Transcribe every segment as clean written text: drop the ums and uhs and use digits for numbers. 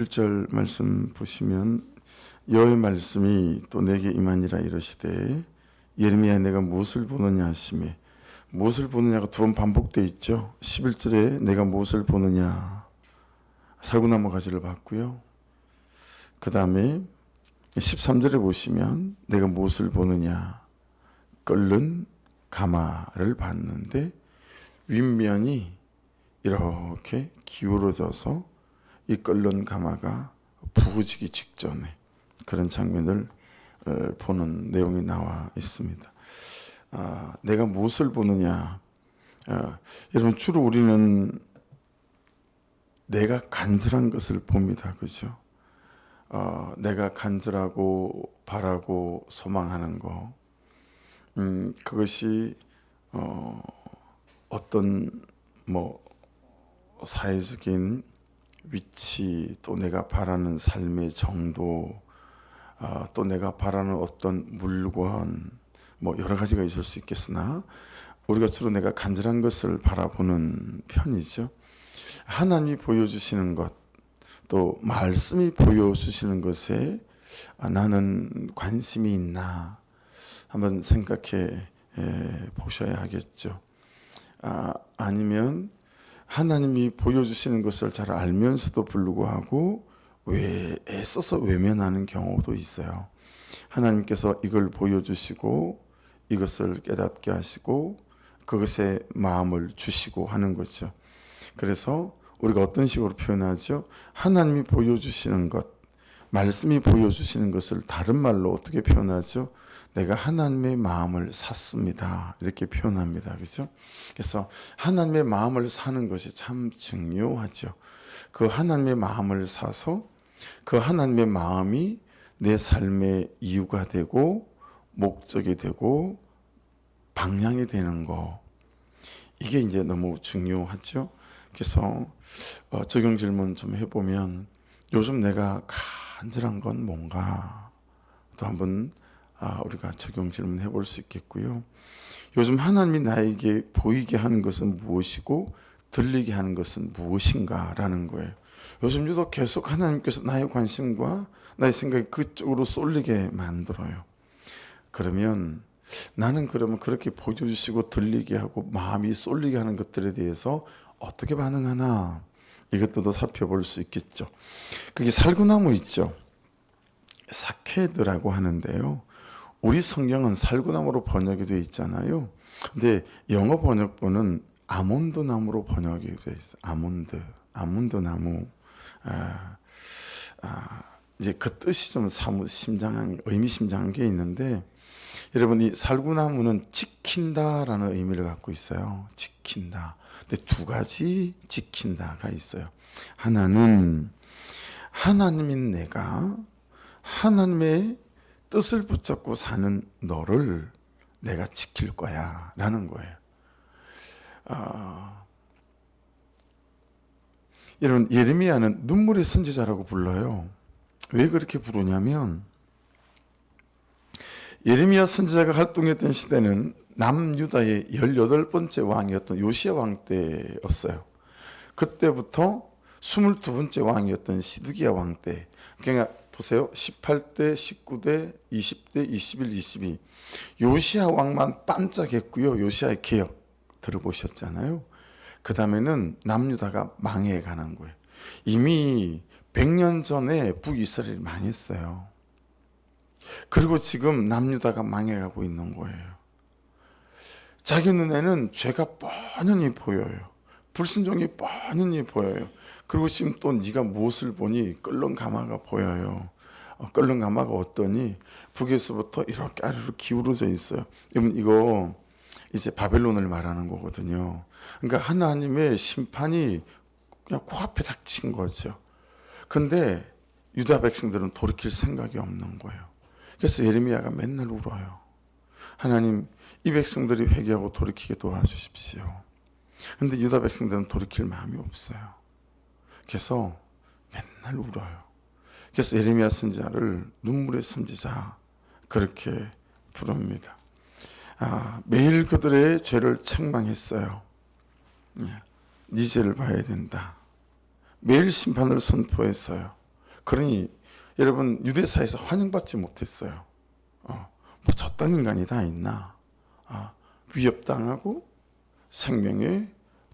1절 말씀 보시면 여호와의 말씀이 또 내게 임하니라 이르시되 예레미야 내가 무엇을 보느냐 하시매 무엇을 보느냐가 두 번 반복되어 있죠. 11절에 내가 무엇을 보느냐 살구나무 가지를 봤고요. 그 다음에 13절에 보시면 내가 무엇을 보느냐 끓는 가마를 봤는데 윗면이 이렇게 기울어져서 이 끓는 가마가 부어지기 직전에 그런 장면을 보는 내용이 나와 있습니다. 내가 무엇을 보느냐? 여러분 주로 우리는 내가 간절한 것을 봅니다, 그죠? 내가 간절하고 바라고 소망하는 거, 그것이 어떤 사회적인 위치, 또 내가 바라는 삶의 정도, 또 내가 바라는 어떤 물건, 여러 가지가 있을 수 있겠으나 우리가 주로 내가 간절한 것을 바라보는 편이죠. 하나님이 보여주시는 것, 또 말씀이 보여주시는 것에 나는 관심이 있나 한번 생각해 보셔야 하겠죠. 아니면 하나님이 보여주시는 것을 잘 알면서도 불구하고 애써서 외면하는 경우도 있어요. 하나님께서 이걸 보여주시고 이것을 깨닫게 하시고 그것에 마음을 주시고 하는 거죠. 그래서 우리가 어떤 식으로 표현하죠? 하나님이 보여주시는 것, 말씀이 보여주시는 것을 다른 말로 어떻게 표현하죠? 내가 하나님의 마음을 샀습니다. 이렇게 표현합니다. 그렇죠? 그래서 하나님의 마음을 사는 것이 참 중요하죠. 그 하나님의 마음을 사서 그 하나님의 마음이 내 삶의 이유가 되고 목적이 되고 방향이 되는 거, 이게 이제 너무 중요하죠. 그래서 적용 질문 좀 해보면 요즘 내가 간절한 건 뭔가 또 한번 우리가 적용 질문 해볼 수 있겠고요. 요즘 하나님이 나에게 보이게 하는 것은 무엇이고 들리게 하는 것은 무엇인가 라는 거예요. 요즘 유독 계속 하나님께서 나의 관심과 나의 생각이 그쪽으로 쏠리게 만들어요. 그러면 나는 그러면 그렇게 보여주시고 들리게 하고 마음이 쏠리게 하는 것들에 대해서 어떻게 반응하나, 이것도 살펴볼 수 있겠죠. 그게 살구나무 있죠. 사케드라고 하는데요. 우리 성경은 살구나무로 번역이 되어 있잖아요. 근데 영어 번역본은 아몬드 나무로 번역이 되어 있어요. 아몬드 나무. 이제 그 뜻이 좀 사뭇 의미심장한 게 있는데, 여러분 이 살구나무는 지킨다라는 의미를 갖고 있어요. 지킨다. 근데 두 가지 지킨다가 있어요. 하나는 하나님인 내가 하나님의 뜻을 붙잡고 사는 너를 내가 지킬 거야 라는 거예요. 여러분 예레미야는 눈물의 선지자라고 불러요. 왜 그렇게 부르냐면 예레미야 선지자가 활동했던 시대는 남유다의 18번째 왕이었던 요시야 왕 때였어요. 그때부터 22번째 왕이었던 시드기야 왕 때. 그러니까 보세요. 18대, 19대, 20대, 21, 22. 요시야 왕만 반짝했고요. 요시야의 개혁 들어보셨잖아요. 그 다음에는 남유다가 망해가는 거예요. 이미 100년 전에 북이스라엘이 망했어요. 그리고 지금 남유다가 망해가고 있는 거예요. 자기 눈에는 죄가 뻔히 보여요. 불순종이 뻔히 보여요. 그리고 지금 또 네가 무엇을 보니 끓는 가마가 보여요. 끓는 가마가 어떠니 북에서부터 이렇게 아래로 기울어져 있어요. 여러분 이거 이제 바벨론을 말하는 거거든요. 그러니까 하나님의 심판이 그냥 코앞에 닥친 거죠. 근데 유다 백성들은 돌이킬 생각이 없는 거예요. 그래서 예레미야가 맨날 울어요. 하나님 이 백성들이 회개하고 돌이키게 도와주십시오. 근데 유다 백성들은 돌이킬 마음이 없어요. 그래서 맨날 울어요. 그래서 예레미야 선지자를 눈물의 선지자 그렇게 부릅니다. 매일 그들의 죄를 책망했어요. 네 죄를 봐야 된다. 매일 심판을 선포했어요. 그러니 여러분 유대사에서 환영받지 못했어요. 뭐 저딴 인간이 다 있나? 위협당하고 생명에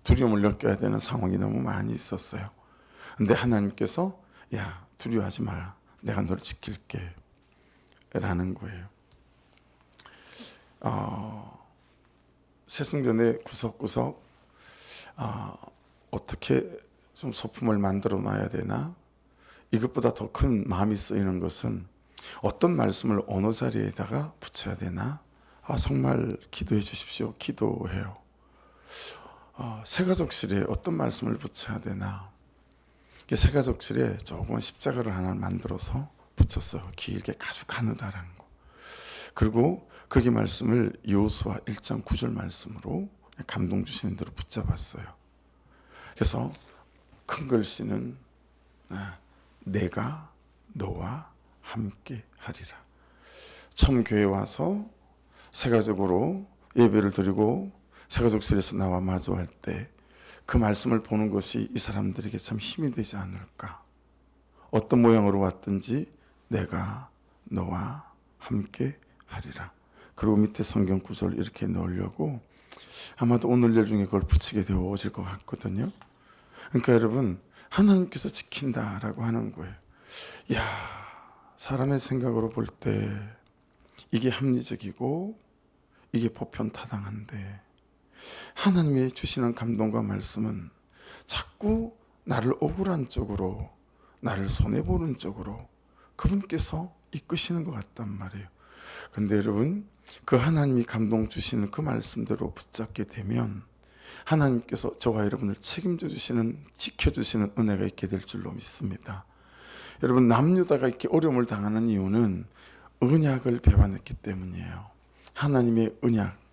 두려움을 느껴야 되는 상황이 너무 많이 있었어요. 근데 하나님께서 야 두려워하지 마라. 내가 너를 지킬게 라는 거예요. 새성전의 구석구석 어떻게 좀 소품을 만들어 놔야 되나? 이것보다 더 큰 마음이 쓰이는 것은 어떤 말씀을 어느 자리에다가 붙여야 되나? 정말 기도해 주십시오. 기도해요. 새가족실에 어떤 말씀을 붙여야 되나? 새가족실에 조그만 십자가를 하나 만들어서 붙였어요. 길게 아주 가느다란 거. 그리고 거기 말씀을 여호수아 1장 9절 말씀으로 감동 주시는 대로 붙잡았어요. 그래서 큰 글씨는 내가 너와 함께 하리라. 처음 교회 와서 새가족으로 예배를 드리고 새가족실에서 나와 마주할 때 그 말씀을 보는 것이 이 사람들에게 참 힘이 되지 않을까. 어떤 모양으로 왔든지 내가 너와 함께 하리라. 그리고 밑에 성경 구절 이렇게 넣으려고 아마도 오늘 일 중에 그걸 붙이게 되어질 것 같거든요. 그러니까 여러분 하나님께서 지킨다라고 하는 거예요. 야, 사람의 생각으로 볼 때 이게 합리적이고 이게 보편타당한데 하나님이 주시는 감동과 말씀은 자꾸 나를 억울한 쪽으로, 나를 손해보는 쪽으로 그분께서 이끄시는 것 같단 말이에요. 근데 여러분 그 하나님이 감동 주시는 그 말씀대로 붙잡게 되면 하나님께서 저와 여러분을 책임져 주시는, 지켜주시는 은혜가 있게 될 줄로 믿습니다. 여러분 남유다가 이렇게 어려움을 당하는 이유는 언약을 배반했기 때문이에요. 하나님의 언약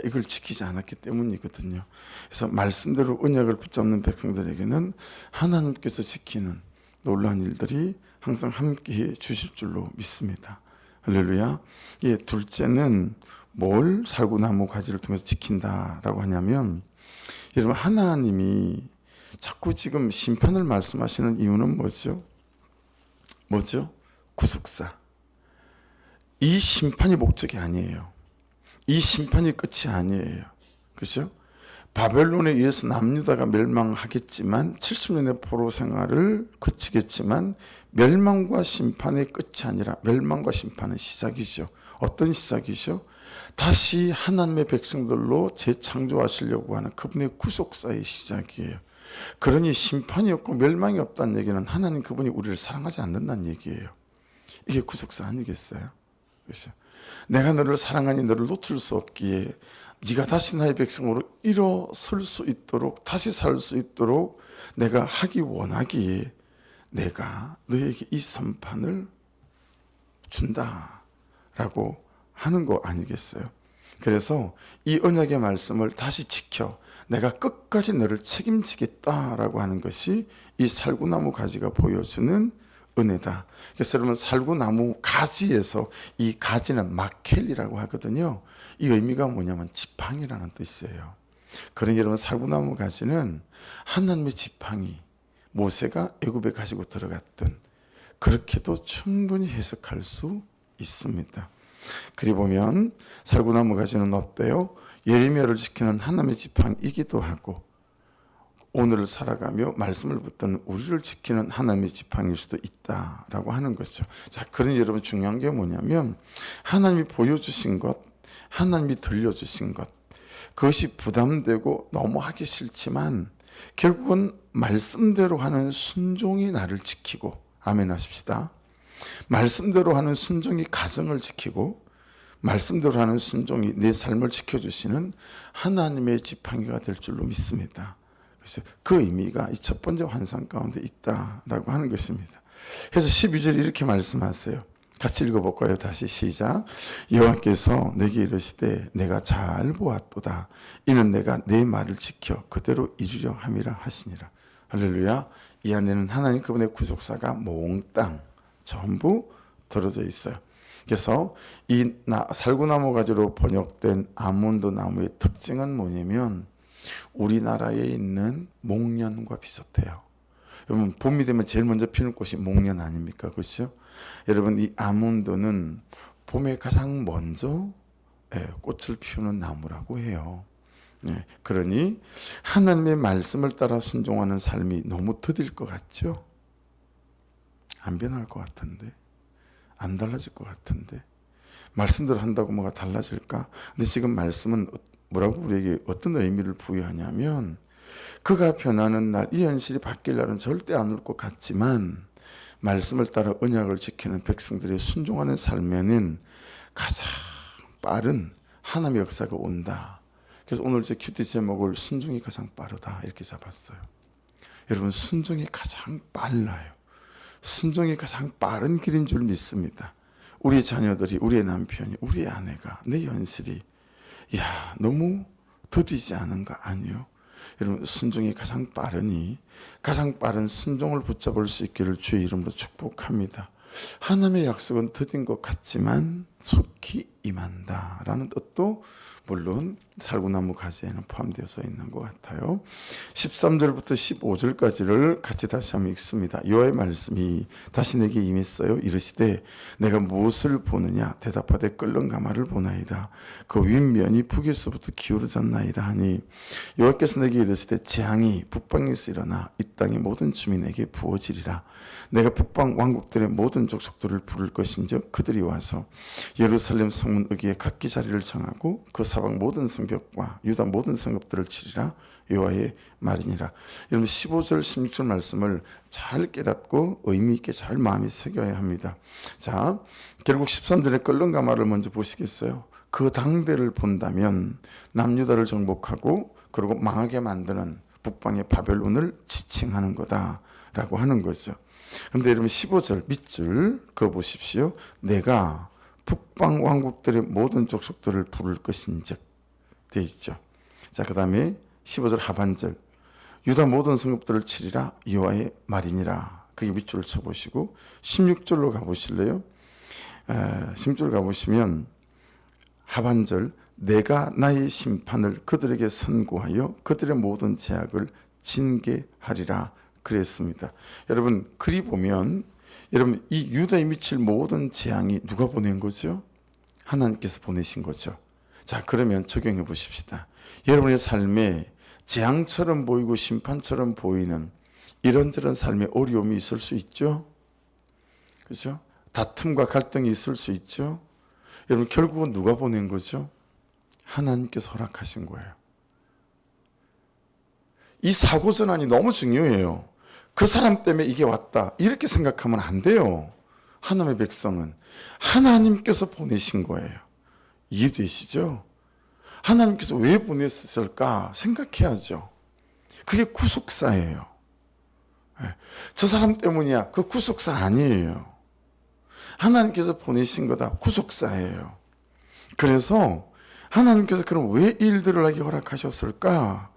이걸 지키지 않았기 때문이거든요. 그래서 말씀대로 언약을 붙잡는 백성들에게는 하나님께서 지키는 놀라운 일들이 항상 함께해 주실 줄로 믿습니다. 할렐루야. 예, 둘째는 뭘 살구나무 가지를 통해서 지킨다라고 하냐면 여러분 하나님이 자꾸 지금 심판을 말씀하시는 이유는 뭐죠? 구속사. 이 심판이 목적이 아니에요. 이 심판이 끝이 아니에요. 그렇죠? 바벨론에 의해서 남유다가 멸망하겠지만 70년의 포로 생활을 거치겠지만 멸망과 심판의 끝이 아니라 멸망과 심판의 시작이죠. 어떤 시작이죠? 다시 하나님의 백성들로 재창조하시려고 하는 그분의 구속사의 시작이에요. 그러니 심판이 없고 멸망이 없다는 얘기는 하나님 그분이 우리를 사랑하지 않는다는 얘기예요. 이게 구속사 아니겠어요? 그렇죠? 내가 너를 사랑하니 너를 놓칠 수 없기에 네가 다시 나의 백성으로 일어설 수 있도록 다시 살 수 있도록 내가 하기 원하기에 내가 너에게 이 선판을 준다라고 하는 거 아니겠어요? 그래서 이 언약의 말씀을 다시 지켜 내가 끝까지 너를 책임지겠다라고 하는 것이 이 살구나무 가지가 보여주는 은혜다. 그래서 여러분 살구나무 가지에서 이 가지는 마켈이라고 하거든요. 이 의미가 뭐냐면 지팡이라는 뜻이에요. 그러니 여러분 살구나무 가지는 하나님의 지팡이, 모세가 애굽에 가지고 들어갔던 그렇게도 충분히 해석할 수 있습니다. 그리 보면 살구나무 가지는 어때요? 예레미야를 지키는 하나님의 지팡이이기도 하고 오늘을 살아가며 말씀을 붙드는 우리를 지키는 하나님의 지팡이일 수도 있다라고 하는 거죠. 자, 그러니 여러분 중요한 게 뭐냐면 하나님이 보여주신 것, 하나님이 들려주신 것, 그것이 부담되고 너무 하기 싫지만 결국은 말씀대로 하는 순종이 나를 지키고, 아멘 하십시다. 말씀대로 하는 순종이 가정을 지키고 말씀대로 하는 순종이 내 삶을 지켜주시는 하나님의 지팡이가 될 줄로 믿습니다. 그래서 그 의미가 이 첫 번째 환상 가운데 있다라고 하는 것입니다. 그래서 12절 이렇게 말씀하세요. 같이 읽어볼까요? 다시 시작. 여호와께서 내게 이르시되 내가 잘 보았도다. 이는 내가 내 말을 지켜 그대로 이루려 함이라 하시니라. 할렐루야. 이 안에는 하나님 그분의 구속사가 몽땅 전부 들어져 있어요. 그래서 이 살구나무 가지로 번역된 아몬드 나무의 특징은 뭐냐면 우리나라에 있는 목련과 비슷해요. 여러분 봄이 되면 제일 먼저 피는 꽃이 목련 아닙니까? 그렇죠? 여러분 이 아몬드는 봄에 가장 먼저 꽃을 피우는 나무라고 해요. 그러니 하나님의 말씀을 따라 순종하는 삶이 너무 더딜 것 같죠? 안 변할 것 같은데, 안 달라질 것 같은데, 말씀대로 한다고 뭐가 달라질까? 근데 지금 말씀은 뭐라고 우리에게 어떤 의미를 부여하냐면, 그가 변하는 날, 이 현실이 바뀔 날은 절대 안 올 것 같지만 말씀을 따라 언약을 지키는 백성들이 순종하는 삶에는 가장 빠른 하나님의 역사가 온다. 그래서 오늘 제 큐티 제목을 순종이 가장 빠르다 이렇게 잡았어요. 여러분 순종이 가장 빨라요. 순종이 가장 빠른 길인 줄 믿습니다. 우리 자녀들이, 우리의 남편이, 우리의 아내가, 내 현실이 야 너무 더디지 않은가? 아니요. 여러분 순종이 가장 빠르니 가장 빠른 순종을 붙잡을 수 있기를 주의 이름으로 축복합니다. 하나님의 약속은 더딘 것 같지만 속히 임한다라는 뜻도 물론 살구나무 가지에는 포함되어서 있는 것 같아요. 13절부터 15절까지를 같이 다시 한번 읽습니다. 여호와의 말씀이 다시 내게 임했어요. 이르시되 내가 무엇을 보느냐? 대답하되 끓는 가마를 보나이다. 그 윗면이 북에서부터 기울어졌나이다 하니 여호와께서 내게 이르시되 재앙이 북방에서 일어나 이 땅의 모든 주민에게 부어지리라. 내가 북방 왕국들의 모든 족속들을 부를 것인즉 그들이 와서 예루살렘 성문 어귀에 각기 자리를 정하고 그 사방 모든 성벽과 유다 모든 성읍들을 치리라. 여호와의 말이니라. 여러분 15절 16절 말씀을 잘 깨닫고 의미 있게 잘 마음에 새겨야 합니다. 자, 결국 13절의 끓는 가마를 먼저 보시겠어요? 그 당대를 본다면 남유다를 정복하고 그리고 망하게 만드는 북방의 바벨론을 지칭하는 거다라고 하는 거죠. 그런데 여러분 15절 밑줄 그거 보십시오. 내가 북방 왕국들의 모든 족속들을 부를 것인즉 되어 있죠. 자, 그 다음에 15절 하반절 유다 모든 성읍들을 치리라 여호와의 말이니라. 그게 밑줄을 쳐보시고 16절로 가보실래요? 16절 가보시면 하반절 내가 나의 심판을 그들에게 선고하여 그들의 모든 죄악을 징계하리라 그랬습니다. 여러분 그리 보면 여러분 이 유다에 미칠 모든 재앙이 누가 보낸 거죠? 하나님께서 보내신 거죠. 자, 그러면 적용해 보십시다. 여러분의 삶에 재앙처럼 보이고 심판처럼 보이는 이런저런 삶의 어려움이 있을 수 있죠. 그렇죠? 다툼과 갈등이 있을 수 있죠. 여러분 결국은 누가 보낸 거죠? 하나님께서 허락하신 거예요. 이 사고 전환이 너무 중요해요. 그 사람 때문에 이게 왔다 이렇게 생각하면 안 돼요. 하나님의 백성은 하나님께서 보내신 거예요. 이해되시죠? 하나님께서 왜 보냈을까 생각해야죠. 그게 구속사예요. 저 사람 때문이야. 그 구속사 아니에요. 하나님께서 보내신 거다. 구속사예요. 그래서 하나님께서 그럼 왜 일들을 하게 허락하셨을까?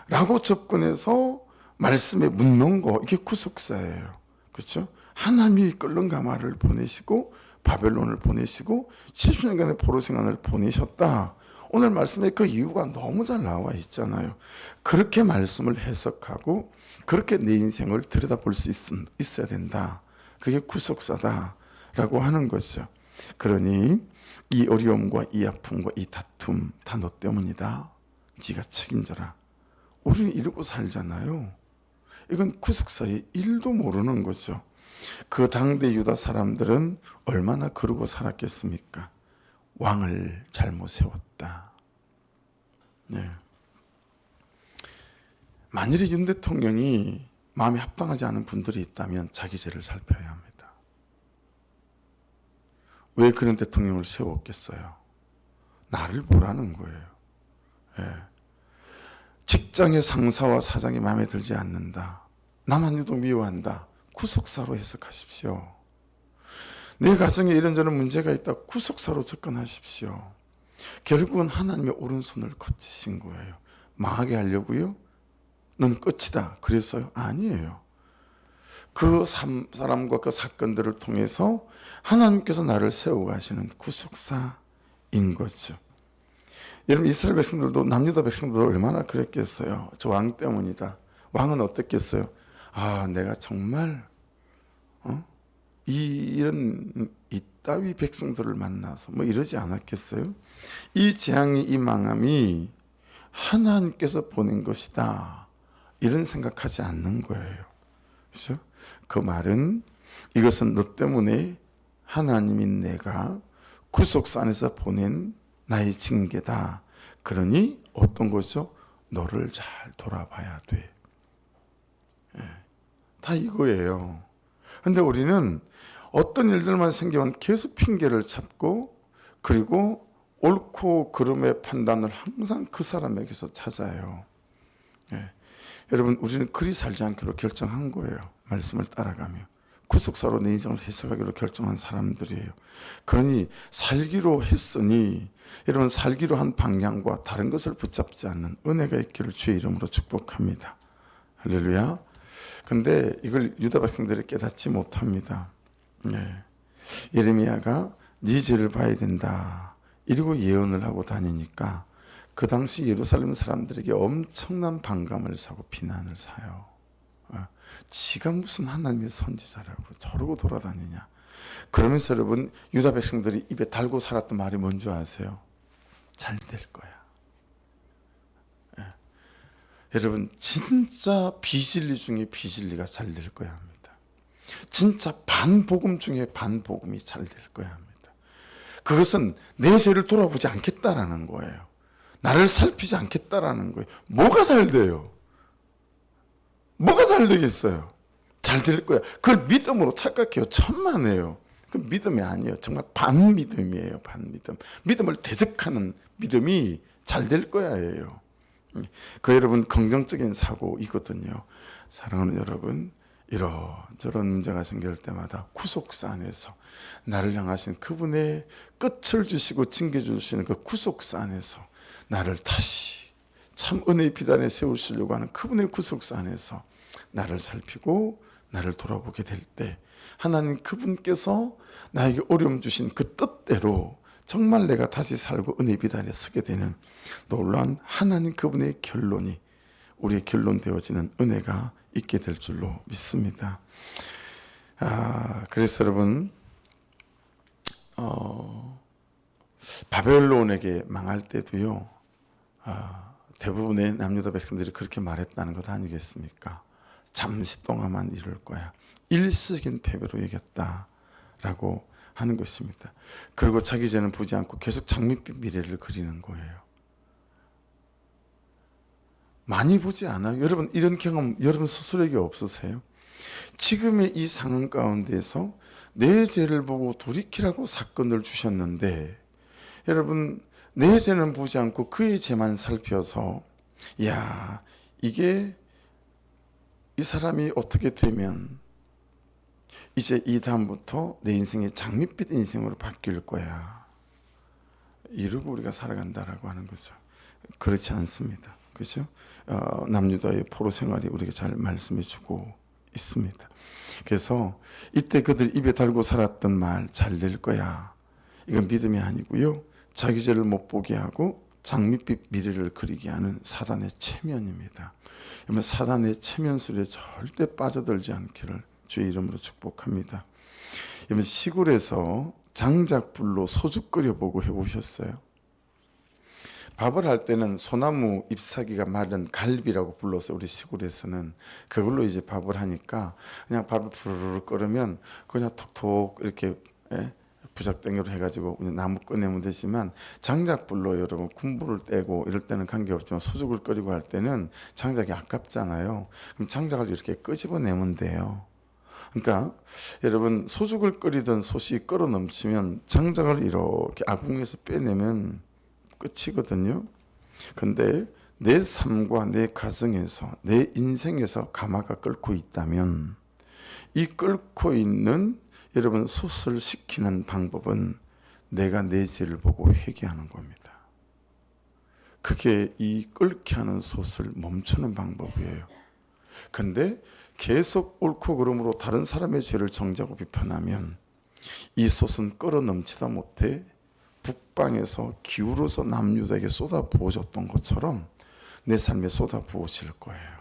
라고 접근해서 말씀에 묻는 거, 이게 구속사예요. 그렇죠? 하나님이 끓는 가마를 보내시고 바벨론을 보내시고 70년간의 포로 생활을 보내셨다. 오늘 말씀에 그 이유가 너무 잘 나와 있잖아요. 그렇게 말씀을 해석하고 그렇게 내 인생을 들여다볼 수 있어야 된다. 그게 구속사다라고 하는 거죠. 그러니 이 어려움과 이 아픔과 이 다툼 다 너 때문이다. 네가 책임져라. 우리는 이러고 살잖아요. 이건 구속사의 일도 모르는 거죠. 그 당대 유다 사람들은 얼마나 그러고 살았겠습니까? 왕을 잘못 세웠다. 네. 만일에 윤 대통령이 마음에 합당하지 않은 분들이 있다면 자기 죄를 살펴야 합니다. 왜 그런 대통령을 세웠겠어요? 나를 보라는 거예요. 네. 직장의 상사와 사장이 마음에 들지 않는다. 나만 유독 미워한다. 구속사로 해석하십시오. 내 가정에 이런저런 문제가 있다. 구속사로 접근하십시오. 결국은 하나님의 오른손을 거치신 거예요. 망하게 하려고요? 넌 끝이다. 그래서요? 아니에요. 그 사람과 그 사건들을 통해서 하나님께서 나를 세워가시는 구속사인 거죠. 여러분 이스라엘 백성들도 남유다 백성들도 얼마나 그랬겠어요. 저 왕 때문이다. 왕은 어땠겠어요? 아, 내가 정말 이런 이따위 백성들을 만나서 뭐 이러지 않았겠어요? 이 재앙이, 이 망함이 하나님께서 보낸 것이다, 이런 생각하지 않는 거예요. 그렇죠? 그 말은 이것은 너 때문에 하나님인 내가 구속사 안에서 보낸 나의 징계다. 그러니 어떤 것이죠? 너를 잘 돌아봐야 돼. 다 이거예요. 근데 우리는 어떤 일들만 생기면 계속 핑계를 찾고, 그리고 옳고 그름의 판단을 항상 그 사람에게서 찾아요. 여러분, 우리는 그리 살지 않기로 결정한 거예요. 말씀을 따라가며 구속사로 내 인생을 해석하기로 결정한 사람들이에요. 그러니 살기로 했으니 여러분, 살기로 한 방향과 다른 것을 붙잡지 않는 은혜가 있기를 주의 이름으로 축복합니다. 할렐루야. 근데 이걸 유다 백성들이 깨닫지 못합니다. 예레미야가 네 죄를 봐야 된다, 이러고 예언을 하고 다니니까 그 당시 예루살렘 사람들에게 엄청난 반감을 사고 비난을 사요. 지가 무슨 하나님의 선지자라고 저러고 돌아다니냐. 그러면서 여러분, 유다 백성들이 입에 달고 살았던 말이 뭔지 아세요? 잘 될 거야. 여러분, 진짜 비진리 중에 비진리가 잘 될 거야 합니다. 진짜 반복음 중에 반복음이 잘 될 거야 합니다. 그것은 내 죄를 돌아보지 않겠다라는 거예요. 나를 살피지 않겠다라는 거예요. 뭐가 잘 돼요? 뭐가 잘 되겠어요? 잘 될 거야. 그걸 믿음으로 착각해요. 천만에요. 그 믿음이 아니에요. 정말 반믿음이에요. 반믿음. 믿음을 대적하는 믿음이 잘 될 거야예요. 그 여러분, 긍정적인 사고이거든요. 사랑하는 여러분, 이런저런 문제가 생길 때마다 구속사 안에서 나를 향하신 그분의 끝을 주시고 징계주시는 그 구속사 안에서 나를 다시 참 은혜의 비단에 세우시려고 하는 그분의 구속사 안에서 나를 살피고 나를 돌아보게 될 때, 하나님 그분께서 나에게 어려움 주신 그 뜻대로 정말 내가 다시 살고 은혜의 비단에 서게 되는 놀라운 하나님 그분의 결론이 우리의 결론 되어지는 은혜가 있게 될 줄로 믿습니다. 그래서 여러분, 바벨론에게 망할 때도요, 대부분의 남유다 백성들이 그렇게 말했다는 것 아니겠습니까? 잠시 동안만 이룰 거야. 일시적인 패배로 이겼다라고 하는 것입니다. 그리고 자기 죄는 보지 않고 계속 장밋빛 미래를 그리는 거예요. 많이 보지 않아요? 여러분, 이런 경험 여러분 스스로에게 없으세요? 지금의 이 상황 가운데서 내 죄를 보고 돌이키라고 사건을 주셨는데, 여러분, 내 죄는 보지 않고 그의 죄만 살펴서, 야, 이게 이 사람이 어떻게 되면 이제 이 다음부터 내 인생이 장밋빛 인생으로 바뀔 거야, 이러고 우리가 살아간다라고 하는 거죠. 그렇지 않습니다. 그렇죠? 남유다의 포로 생활이 우리에게 잘 말씀해 주고 있습니다. 그래서 이때 그들 입에 달고 살았던 말 잘 될 거야, 이건 믿음이 아니고요, 자기 죄를 못 보게 하고 장밋빛 미래를 그리게 하는 사단의 체면입니다. 그러면 사단의 체면술에 절대 빠져들지 않기를 주의 이름으로 축복합니다. 그러면 시골에서 장작불로 소주 끓여보고 해보셨어요? 밥을 할 때는 소나무 잎사귀가 마른 갈비라고 불러서 우리 시골에서는 그걸로 이제 밥을 하니까 그냥 밥을 부르르 끓으면 그냥 톡톡 이렇게 부작땡이로 해가지고 나무 꺼내면 되지만, 장작불로 여러분 군불을 떼고 이럴 때는 관계없지만 소죽을 끓이고 할 때는 장작이 아깝잖아요. 그럼 장작을 이렇게 끄집어내면 돼요. 그러니까 여러분, 소죽을 끓이던 솥이 끓어 넘치면 장작을 이렇게 아궁에서 빼내면 끝이거든요. 근데 내 삶과 내 가정에서 내 인생에서 가마가 끓고 있다면 이 끓고 있는 여러분 솥을 식히는 방법은 내가 내 죄를 보고 회개하는 겁니다. 그게 이 끓게 하는 솥을 멈추는 방법이에요. 근데 계속 옳고 그름으로 다른 사람의 죄를 정죄하고 비판하면 이 솥은 끓어 넘치다 못해 북방에서 기울어서 남유다에게 쏟아 부어졌던 것처럼 내 삶에 쏟아 부어질 거예요.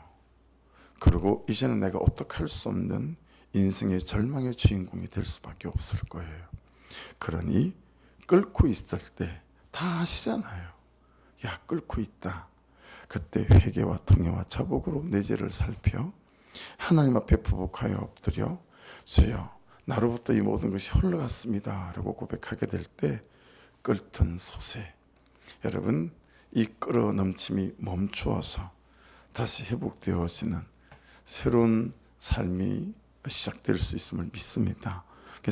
그리고 이제는 내가 어떻게 할 수 없는 인생의 절망의 주인공이 될 수밖에 없을 거예요. 그러니 끓고 있을 때 다 아시잖아요. 야, 끓고 있다. 그때 회개와 통회와 자복으로 내 죄를 살펴 하나님 앞에 부복하여 엎드려 주여, 나로부터 이 모든 것이 흘러갔습니다 라고 고백하게 될 때 끓던 솥에 여러분 이 끓어 넘침이 멈추어서 다시 회복되어지는 새로운 삶이 시작될 수 있음을 믿습니다.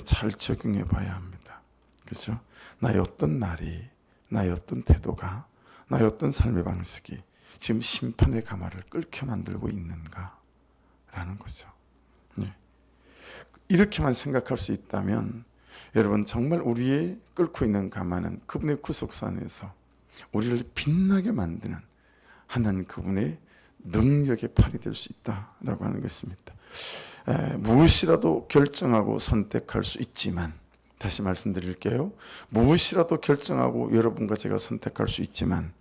잘 적용해 봐야 합니다. 그렇죠? 나의 어떤 날이, 나의 어떤 태도가, 나의 어떤 삶의 방식이 지금 심판의 가마를 끓게 만들고 있는가 라는 거죠. 네. 이렇게만 생각할 수 있다면 여러분 정말 우리의 끓고 있는 가마는 그분의 구속사 안에서 우리를 빛나게 만드는 하나님 그분의 능력의 팔이 될 수 있다라고 하는 것입니다. 무엇이라도 결정하고 선택할 수 있지만, 다시 말씀드릴게요. 무엇이라도 결정하고 여러분과 제가 선택할 수 있지만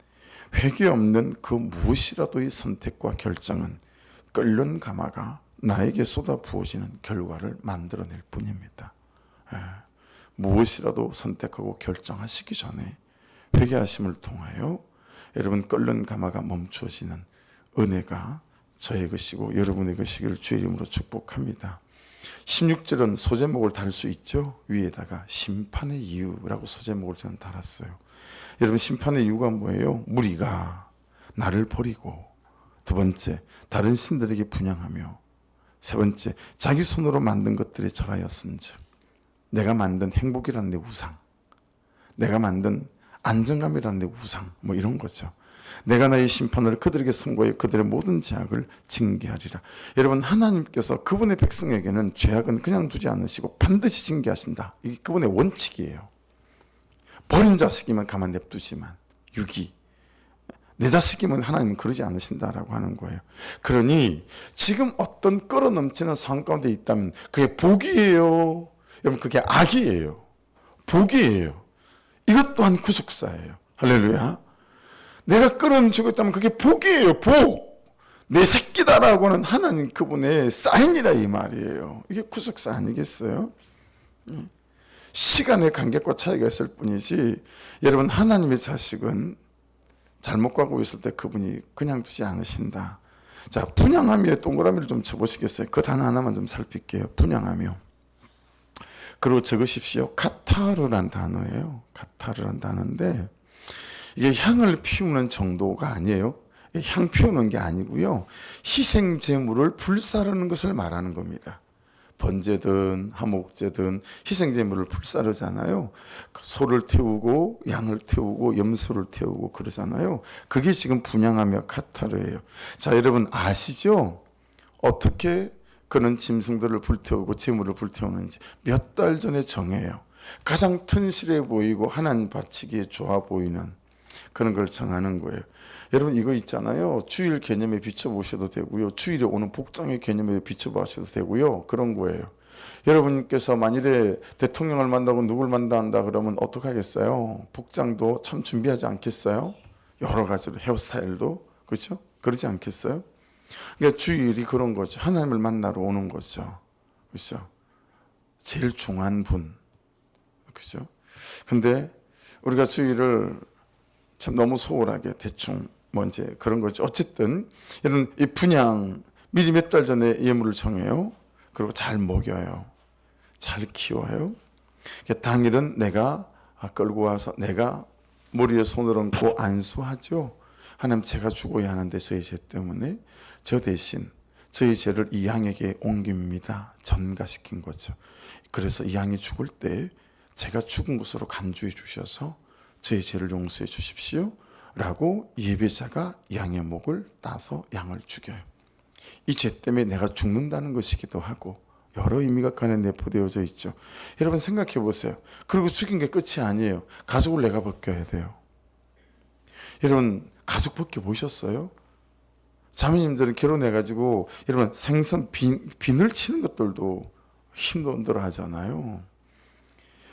회개 없는 그 무엇이라도의 선택과 결정은 끓는 가마가 나에게 쏟아 부어지는 결과를 만들어낼 뿐입니다. 무엇이라도 선택하고 결정하시기 전에 회개하심을 통하여 여러분 끓는 가마가 멈추어지는 은혜가 저의 것이고 여러분의 것이기를 주의 이름으로 축복합니다. 16절은 소제목을 달 수 있죠. 위에다가 심판의 이유라고 소제목을 저는 달았어요. 여러분 심판의 이유가 뭐예요? 무리가 나를 버리고, 두 번째 다른 신들에게 분향하며, 세 번째 자기 손으로 만든 것들에 절하였은즉, 내가 만든 행복이라는 내 우상, 내가 만든 안정감이라는 내 우상, 뭐 이런 거죠. 내가 나의 심판을 그들에게 선고해 그들의 모든 죄악을 징계하리라. 여러분 하나님께서 그분의 백성에게는 죄악은 그냥 두지 않으시고 반드시 징계하신다. 이게 그분의 원칙이에요. 버린 자식이면 가만 냅두지만 유기, 내 자식이면 하나님은 그러지 않으신다라고 하는 거예요. 그러니 지금 어떤 끌어넘치는 상황 가운데 있다면 그게 복이에요, 여러분 그게 악이에요. 복이에요. 이것 또한 구속사예요. 할렐루야. 내가 끌어넘치고 있다면 그게 복이에요. 복. 내 새끼다라고 하는 하나님 그분의 사인이라 이 말이에요. 이게 구속사 아니겠어요? 시간의 간격과 차이가 있을 뿐이지 여러분 하나님의 자식은 잘못 가고 있을 때 그분이 그냥 두지 않으신다. 자, 분향하며 동그라미를 좀 쳐보시겠어요? 그 단어 하나만 좀 살필게요. 분향하며. 그리고 적으십시오. 카타르란 단어예요. 카타르란 단어인데 이게 향을 피우는 정도가 아니에요. 향 피우는 게 아니고요. 희생 제물을 불사르는 것을 말하는 겁니다. 번제든 화목제든 희생 제물을 불사르잖아요. 소를 태우고 양을 태우고 염소를 태우고 그러잖아요. 그게 지금 분향하며 카타르예요. 자, 여러분 아시죠? 어떻게 그런 짐승들을 불태우고 제물을 불태우는지 몇 달 전에 정해요. 가장 튼실해 보이고 하나님 바치기에 좋아 보이는 그런 걸 정하는 거예요. 여러분 이거 있잖아요. 주일 개념에 비춰보셔도 되고요. 주일에 오는 복장의 개념에 비춰보셔도 되고요. 그런 거예요. 여러분께서 만일에 대통령을 만나고 누굴 만난다 그러면 어떻게 하겠어요? 복장도 참 준비하지 않겠어요? 여러 가지로 헤어스타일도 그렇죠? 그러지 않겠어요? 그러니까 주일이 그런 거죠. 하나님을 만나러 오는 거죠. 그렇죠? 제일 중요한 분. 그렇죠? 근데 우리가 주일을 참 너무 소홀하게 대충 뭐 이제 그런 거죠. 어쨌든 이런 이 분양 미리 몇 달 전에 예물을 정해요. 그리고 잘 먹여요. 잘 키워요. 당일은 내가 끌고 와서 내가 머리에 손을 얹고 안수하죠. 하나님 제가 죽어야 하는데 저희 죄 때문에 저 대신 저희 죄를 이 양에게 옮깁니다. 전가시킨 거죠. 그래서 이 양이 죽을 때 제가 죽은 것으로 간주해 주셔서 저희 죄를 용서해 주십시오 라고 예배자가 양의 목을 따서 양을 죽여요. 이 죄 때문에 내가 죽는다는 것이기도 하고 여러 의미가 그 안에 내포되어져 있죠. 여러분 생각해 보세요. 그리고 죽인 게 끝이 아니에요. 가족을 내가 벗겨야 돼요. 여러분 가족 벗겨 보셨어요? 자매님들은 결혼해가지고 여러분 생선 비늘 치는 것들도 힘들어 하잖아요.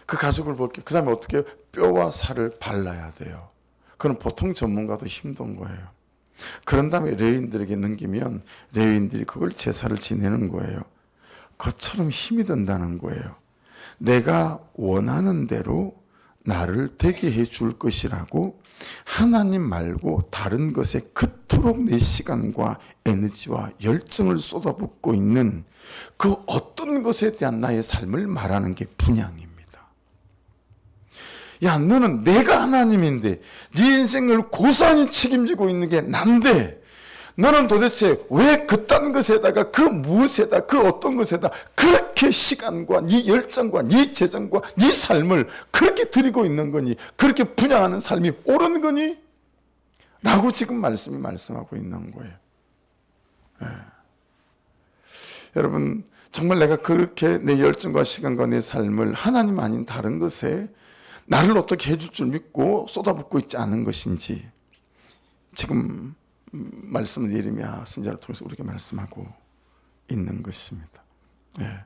그 가죽을 벗겨, 그 다음에 어떻게 뼈와 살을 발라야 돼요. 그건 보통 전문가도 힘든 거예요. 그런 다음에 레위인들에게 넘기면 레위인들이 그걸 제사를 지내는 거예요. 그것처럼 힘이 든다는 거예요. 내가 원하는 대로 나를 되게 해줄 것이라고 하나님 말고 다른 것에 그토록 내 시간과 에너지와 열정을 쏟아붓고 있는 그 어떤 것에 대한 나의 삶을 말하는 게 분향입니다. 야, 너는 내가 하나님인데 네 인생을 고스란히 책임지고 있는 게 난데 너는 도대체 왜 그딴 것에다가 그 무엇에다 그 어떤 것에다 그렇게 시간과 네 열정과 네 재정과 네 삶을 그렇게 드리고 있는 거니? 그렇게 분양하는 삶이 옳은 거니? 라고 지금 말씀하고 있는 거예요. 네. 여러분, 정말 내가 그렇게 내 열정과 시간과 내 삶을 하나님 아닌 다른 것에 나를 어떻게 해줄 줄 믿고 쏟아붓고 있지 않은 것인지 지금 말씀을 예레미야 선지자를 통해서 우리에게 말씀하고 있는 것입니다. 예.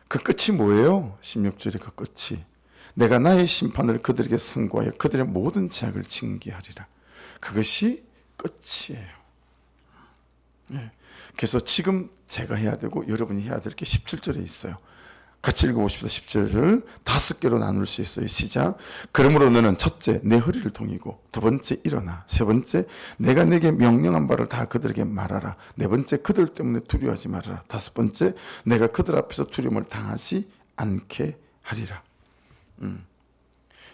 그 끝이 뭐예요? 16절의 그 끝이 내가 나의 심판을 그들에게 선고하여 그들의 모든 죄악을 징계하리라. 그것이 끝이에요. 예. 그래서 지금 제가 해야 되고 여러분이 해야 될 게 17절에 있어요. 같이 읽어보십시다. 10절을 5개로 나눌 수 있어요. 시작. 그러므로 너는 첫째 내 허리를 동이고, 두 번째 일어나, 세 번째 내가 내게 명령한 바를 다 그들에게 말하라, 네 번째 그들 때문에 두려워하지 말아라, 다섯 번째 내가 그들 앞에서 두려움을 당하지 않게 하리라.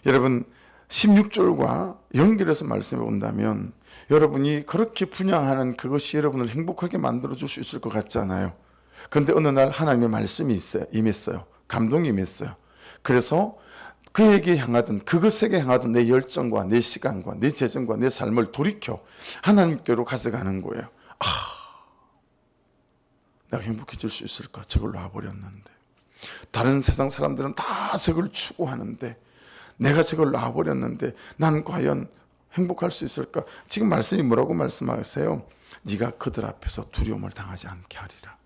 여러분 16절과 연결해서 말씀해 본다면 여러분이 그렇게 분양하는 그것이 여러분을 행복하게 만들어줄 수 있을 것 같잖아요. 그런데 어느 날 하나님의 말씀이 임했어요. 감동이 임했어요. 그래서 그에게 향하던, 그것에게 향하던 내 열정과 내 시간과 내 재정과 내 삶을 돌이켜 하나님께로 가져가는 거예요. 내가 행복해질 수 있을까? 저걸 놔버렸는데. 다른 세상 사람들은 다 저걸 추구하는데 내가 저걸 놔버렸는데 난 과연 행복할 수 있을까? 지금 말씀이 뭐라고 말씀하세요? 네가 그들 앞에서 두려움을 당하지 않게 하리라.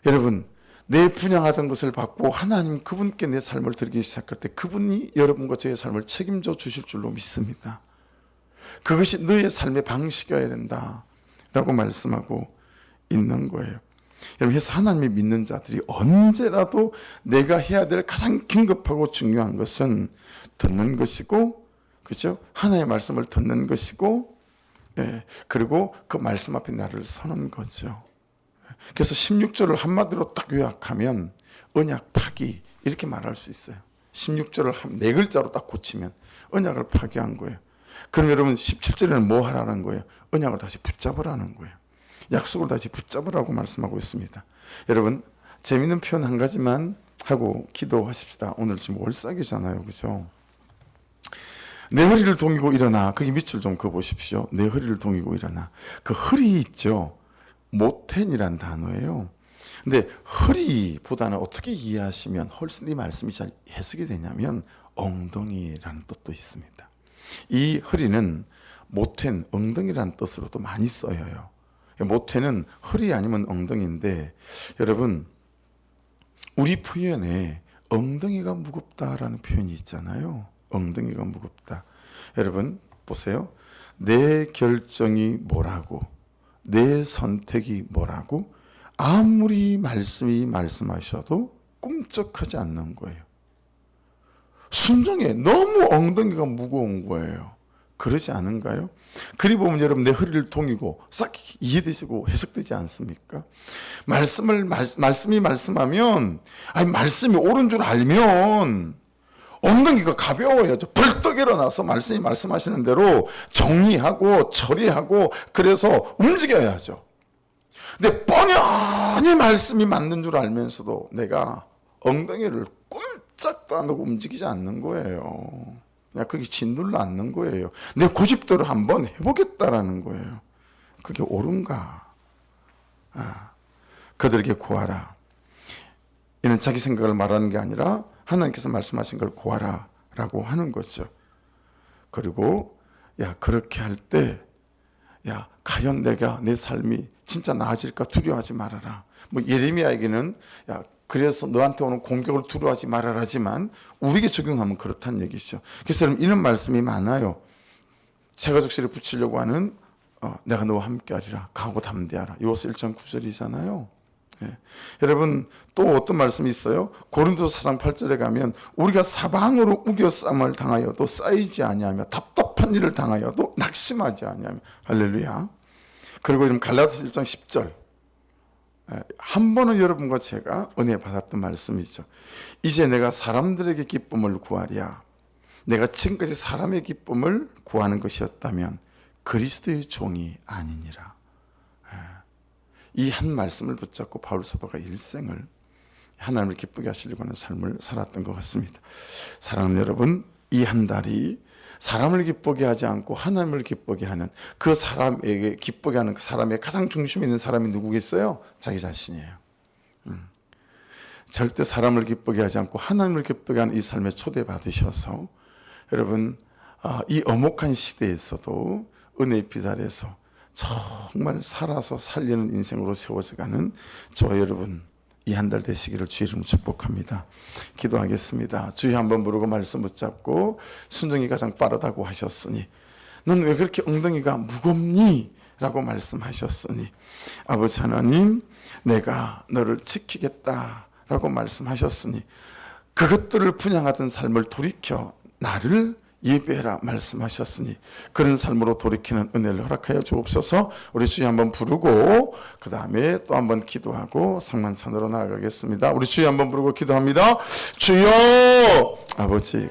여러분, 내 분양하던 것을 받고 하나님 그분께 내 삶을 드리기 시작할 때 그분이 여러분과 저의 삶을 책임져 주실 줄로 믿습니다. 그것이 너의 삶의 방식이어야 된다 라고 말씀하고 있는 거예요. 여러분, 그래서 하나님을 믿는 자들이 언제라도 내가 해야 될 가장 긴급하고 중요한 것은 듣는 것이고, 그렇죠? 하나님의 말씀을 듣는 것이고, 그리고 그 말씀 앞에 나를 서는 거죠. 그래서 16절을 한마디로 딱 요약하면 언약 파기 이렇게 말할 수 있어요. 16절을 네 글자로 딱 고치면 언약을 파기한 거예요. 그럼 여러분 17절에는 뭐 하라는 거예요? 언약을 다시 붙잡으라는 거예요. 약속을 다시 붙잡으라고 말씀하고 있습니다. 여러분 재미있는 표현 한 가지만 하고 기도하십시다. 오늘 지금 월삭이잖아요, 그렇죠? 내 허리를 동이고 일어나. 거기 밑줄 좀 그어보십시오. 내 허리를 동이고 일어나. 그 허리 있죠? 모텐이란 단어예요. 근데 허리보다는 어떻게 이해하시면 훨씬 이 말씀이 잘 해석이 되냐면 엉덩이라는 뜻도 있습니다. 이 허리는 모텐, 엉덩이라는 뜻으로도 많이 쓰여요. 모텐은 허리 아니면 엉덩이인데 여러분 우리 표현에 엉덩이가 무겁다라는 표현이 있잖아요. 엉덩이가 무겁다. 여러분 보세요. 내 결정이 뭐라고, 내 선택이 뭐라고 아무리 말씀이 말씀하셔도 꿈쩍하지 않는 거예요. 순종해. 너무 엉덩이가 무거운 거예요. 그러지 않은가요? 그리 보면 여러분 내 허리를 동이고 싹 이해되시고 해석되지 않습니까? 말씀이 말씀하면, 아니 말씀이 옳은 줄 알면 엉덩이가 가벼워야죠. 벌떡 일어나서 말씀이 말씀하시는 대로 정리하고 처리하고 그래서 움직여야죠. 근데 뻔히 말씀이 맞는 줄 알면서도 내가 엉덩이를 꼼짝도 안 하고 움직이지 않는 거예요. 그냥 그게 짓눌러 앉는 거예요. 내 고집대로 한번 해보겠다라는 거예요. 그게 옳은가? 그들에게 구하라. 이는 자기 생각을 말하는 게 아니라 하나님께서 말씀하신 걸 구하라 라고 하는 거죠. 그리고 그렇게 할 때 과연 내가 내 삶이 진짜 나아질까 두려워하지 말아라. 뭐 예레미야에게는 그래서 너한테 오는 공격을 두려워하지 말아라지만 우리에게 적용하면 그렇다는 얘기죠. 그래서 이런 말씀이 많아요. 세가족실에 붙이려고 하는 내가 너와 함께하리라. 각오 담대하라. 이것이 1장 9절이잖아요. 예. 여러분 또 어떤 말씀이 있어요? 고린도서 4장 8절에 가면 우리가 사방으로 우겨쌈을 당하여도 쌓이지 아니하며 답답한 일을 당하여도 낙심하지 아니하며 할렐루야. 그리고 이런 갈라디아서 1장 10절 한 번은 여러분과 제가 은혜 받았던 말씀이죠. 이제 내가 사람들에게 기쁨을 구하랴. 내가 지금까지 사람의 기쁨을 구하는 것이었다면 그리스도의 종이 아니니라. 이 한 말씀을 붙잡고 바울 사도가 일생을 하나님을 기쁘게 하시려고 하는 삶을 살았던 것 같습니다. 사랑하는 여러분, 이 한 달이 사람을 기쁘게 하지 않고 하나님을 기쁘게 하는 그 사람에게 기쁘게 하는 그 사람의 가장 중심에 있는 사람이 누구겠어요? 자기 자신이에요. 절대 사람을 기쁘게 하지 않고 하나님을 기쁘게 하는 이 삶에 초대받으셔서 여러분 이 엄혹한 시대에서도 은혜의 비달에서 정말 살아서 살리는 인생으로 세워져가는 저와 여러분 이 한 달 되시기를 주의 이름으로 축복합니다. 기도하겠습니다. 주의 한번 부르고 말씀 붙잡고 순종이 가장 빠르다고 하셨으니 넌 왜 그렇게 엉덩이가 무겁니? 라고 말씀하셨으니 아버지 하나님 내가 너를 지키겠다 라고 말씀하셨으니 그것들을 분양하던 삶을 돌이켜 나를 예배해라 말씀하셨으니 그런 삶으로 돌이키는 은혜를 허락하여 주옵소서. 우리 주여 한번 부르고 그 다음에 또 한번 기도하고 성만찬으로 나아가겠습니다. 우리 주여 한번 부르고 기도합니다. 주여 아버지